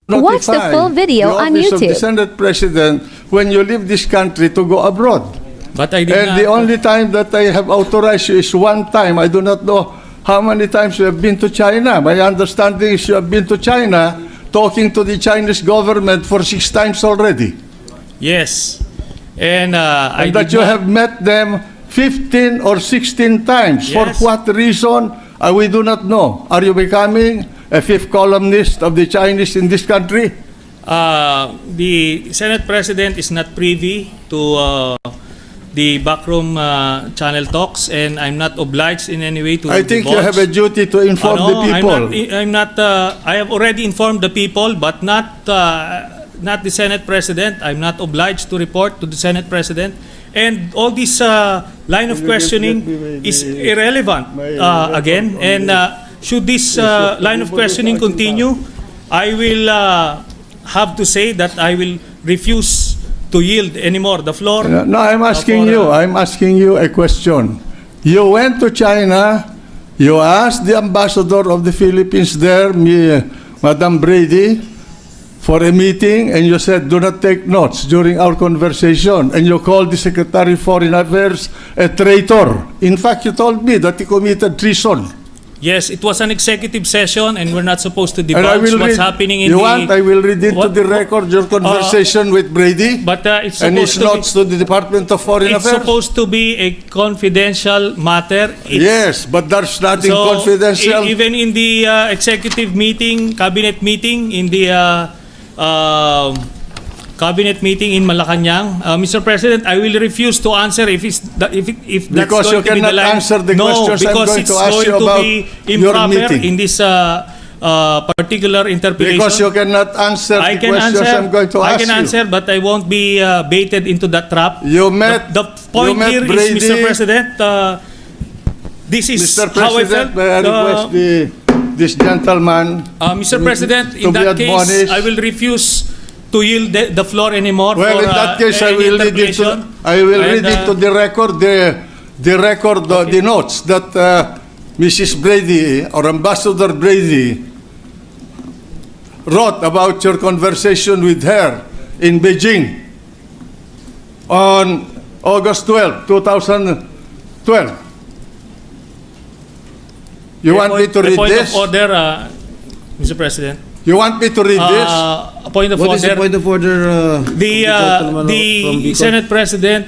Watch the notify full video the on office of the YouTube. Senate President when you leave this country to go abroad. But I did And not. the only time that I have authorized you is one time. I do not know how many times you have been to China. My understanding is you have been to China talking to the Chinese government for 6 times already. Yes. And I And did that you not. have met them 15 or 16 times. For Yes. what reason? We do not know. Are you becoming a fifth columnist of the Chinese in this country? The Senate President is not privy to the backroom channel talks, and I'm not obliged in any way to I think you divulge. have a duty to inform the people. I'm not. I have already informed the people, but not the Senate President. I'm not obliged to report to the Senate President, and all this line of questioning is irrelevant again. And should this line of questioning continue, I will have to say that I will refuse to yield anymore the floor. No, I'm asking you. I'm asking you a question. You went to China. You asked the ambassador of the Philippines there, Madam Brady, for a meeting, and you said, "Do not take notes during our conversation." And you called the Secretary of Foreign Affairs a traitor. In fact, you told me that he committed treason. Yes, it was an executive session, and we're not supposed to And I divulge will what's read. happening in You the. want? I will read into What- the record your conversation with Brady But it's and his supposed to notes to the Department of Foreign It's Affairs. supposed to be a confidential matter. Yes, but there's nothing So, confidential. even in the executive meeting, cabinet meeting, in the cabinet meeting in Malacanang, Mr. President, I will refuse to answer if that's Because you going to be the cannot line. answer the no, questions I'm because going it's to ask going you to about be your improper meeting. in this particular interpretation. Because you cannot answer I the can questions answer. I'm going to I ask can you. answer, but I won't be baited into that trap. You met, The point you met here is, Brady. Mr. President, this is Mr. how I President, felt. may I request this gentleman Mr. President, to in be that case, admonished. I will refuse to yield the floor anymore Well, for in that case, I any will read into interpretation. the record the notes that Mrs. Brady or Ambassador Brady wrote about your conversation with her in Beijing on August 12, 2012. You want me to read The point this? of order, Mr. President. You want me to read this? A point of What is order. the point of order? The Senate President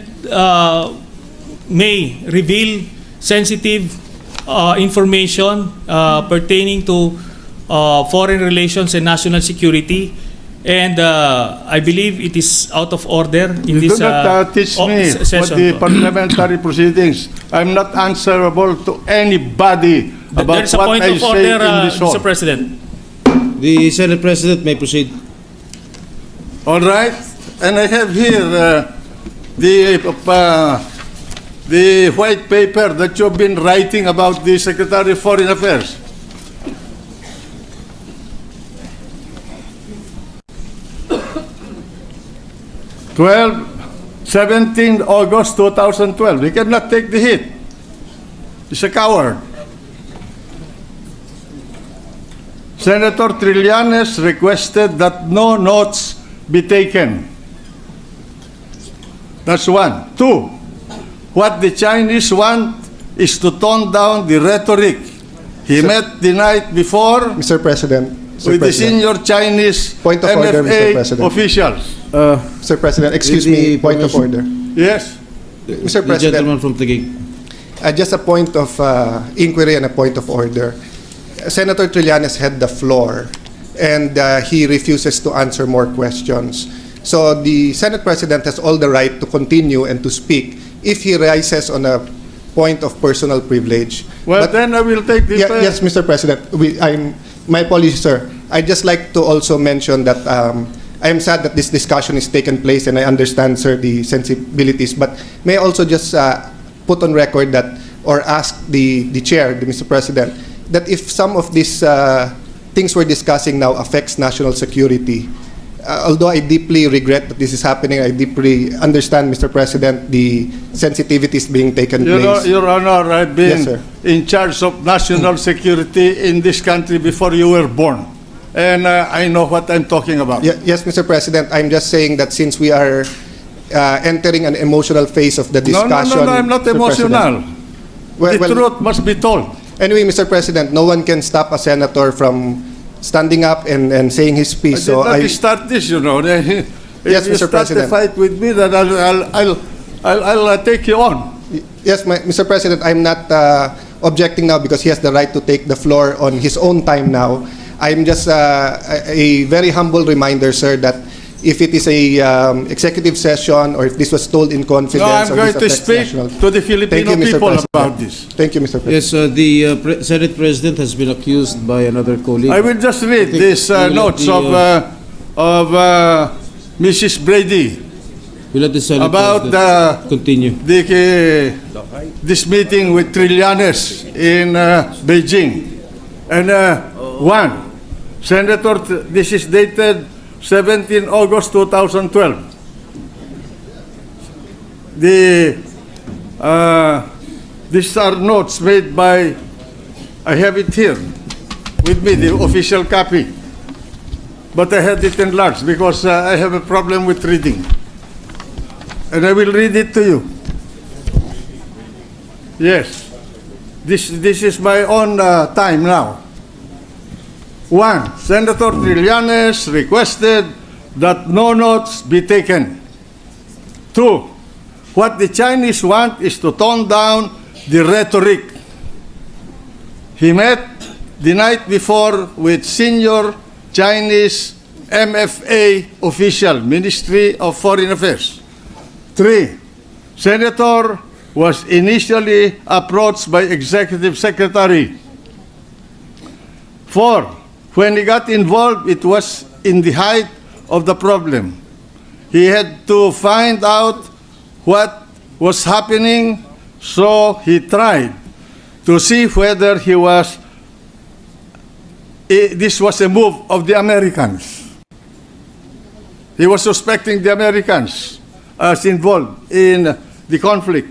may reveal sensitive information pertaining to foreign relations and national security, and I believe it is out of order in You this do not teach me what session. the parliamentary proceedings. I'm not answerable to anybody about There's a what point I of say order, in this hall. Mr. President. The Senate President may proceed. All right, and I have here the white paper that you've been writing about the Secretary of Foreign Affairs. August 17 2012. He cannot take the hit. He's a coward. Senator Trillanes requested that no notes be taken. That's one. Two, what the Chinese want is to tone down the rhetoric. He met the night before Mr. President. with the senior Chinese Point of order, Mr. MFA President. officials. Mr. President, excuse With me, the point of order. Yes. Mr. The President. gentleman from Taguig. Just a point of inquiry and a point of order. Senator Trillanes had the floor, and he refuses to answer more questions. So the Senate President has all the right to continue and to speak if he rises on a point of personal privilege. Well, But- then I will take the... Yes, Mr. President. My apologies, sir. I'd just like to also mention that I am sad that this discussion is taking place, and I understand, sir, the sensibilities. But may I also just put on record that, or ask the chair, Mr. President, that if some of these things we're discussing now affects national security, although I deeply regret that this is happening, I deeply understand, Mr. President, the sensitivities being taken place. Your Honor, I've been Yes, sir. in charge of national security in this country before you were born. and I know what I'm talking about. Yes, Mr. President, I'm just saying that since we are entering an emotional phase of the discussion... No, I'm not Mr. emotional. President. The truth must be told. Anyway, Mr. President, no one can stop a senator from standing up and saying his piece. I did not start this, you know. Yes, If you Mr. start a President. fight with me, then I'll take you on. Yes, Mr. President, I'm not objecting now because he has the right to take the floor on his own time now. I'm just a very humble reminder, sir, that if it is a executive session or if this was told in confidence... No, I'm or going this to speak affects national- to the Filipino Mr. people President. about this. Thank you, Mr. President. Yes, the Senate President has been accused by another colleague. I will just read think these we'll let notes the, of Mrs. Brady We'll let the Senate about President continue. this meeting with Trillanes in Beijing. And one, Senator, this is dated 17 August 2012. These are notes made by, I have it here with me, the official copy. But I had it enlarged because I have a problem with reading. And I will read it to you. Yes. This is my own time now. One, Senator Trillanes requested that no notes be taken. Two, what the Chinese want is to tone down the rhetoric. He met the night before with senior Chinese MFA official, Ministry of Foreign Affairs. Three, Senator was initially approached by Executive Secretary. Four, when he got involved, it was in the height of the problem. He had to find out what was happening, so he tried to see whether this was a move of the Americans. He was suspecting the Americans as involved in the conflict.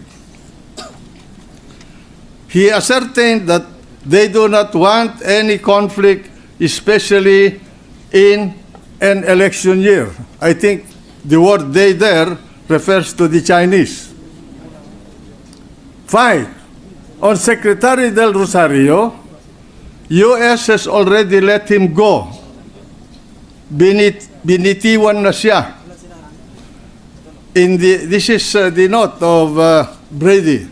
He ascertained that they do not want any conflict, especially in an election year. I think the word "they" there refers to the Chinese. Five, on Secretary Del Rosario, U.S. has already let him go. Binitiwan na siya. This is the note of Brady.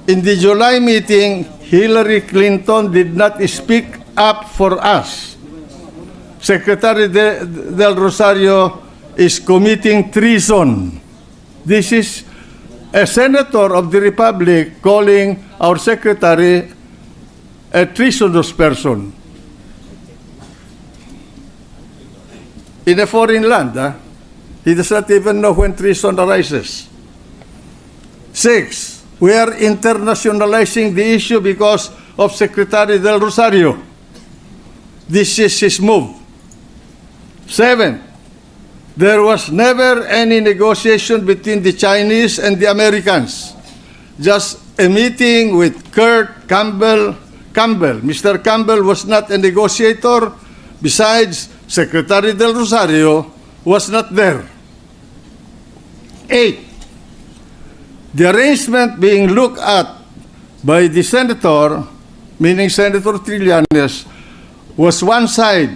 In the July meeting, Hillary Clinton did not speak up for us. Secretary Del Rosario is committing treason. This is a senator of the Republic calling our secretary a treasonous person. In a foreign land, he does not even know when treason arises. Six, we are internationalizing the issue because of Secretary Del Rosario. This is his move. Seven, there was never any negotiation between the Chinese and the Americans. Just a meeting with Kurt Campbell. Mr. Campbell was not a negotiator. Besides, Secretary Del Rosario was not there. 8. The arrangement being looked at by the senator, meaning Senator Trillanes, was one side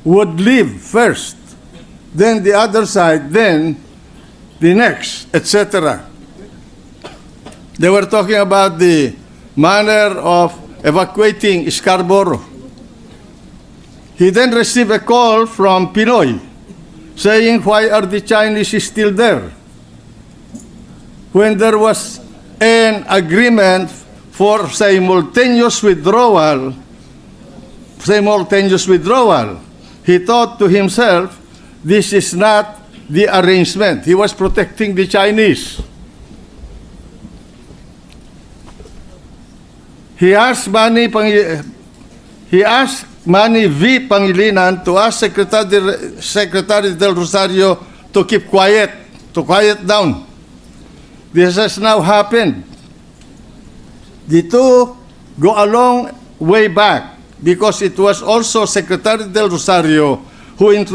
would leave first, then the other side, then the next, etc. They were talking about the manner of evacuating Scarborough. He then received a call from Pinoy saying, why are the Chinese still there? When there was an agreement for simultaneous withdrawal, he thought to himself, this is not the arrangement. He was protecting the Chinese. He asked Manny V. Pangilinan to ask Secretary Del Rosario to keep quiet, to quiet down. This has now happened. The two go a long way back. because it was also Secretary Del Rosario who introduced